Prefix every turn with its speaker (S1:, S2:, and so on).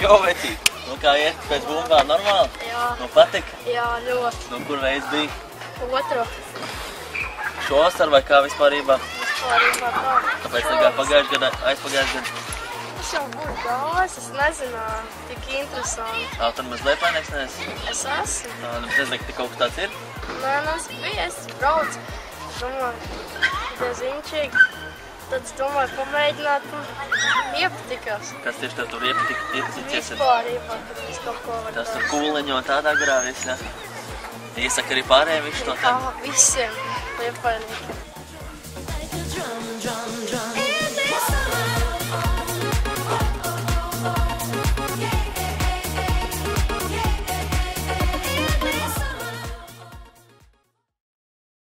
S1: Čau, vecīt! Nu kā iet pēc bumbām normāli?
S2: Jā.
S1: Nu patika?
S2: Jā, ļoti.
S1: Nu kur reiz bija?
S2: Otru.
S1: Šovasar vai kā vispārībā?
S2: Vispārībā tā.
S1: Kāpēc negāja pagājuši gadu, aizpagājuši gadu?
S2: Es jau būtu gājis, es nezināju, tik interesanti.
S1: Tad mazliet vainīgs neesi?
S2: Es esmu.
S1: Nu, es nezinu, ka kaut kas tāds ir?
S2: Nē, es biju, es braucu. Domāju, diezviņķīgi. Tad es domāju, pamēģināt un iepatikās.
S1: Kas tieši tev tur iepazīties?
S2: Vispārībā, kad es kaut ko varu.
S1: Tas tur kūliņo tādā garā viss, ja? Iesaka arī pārējiem visu to
S2: Jā, visiem liepainīkiem.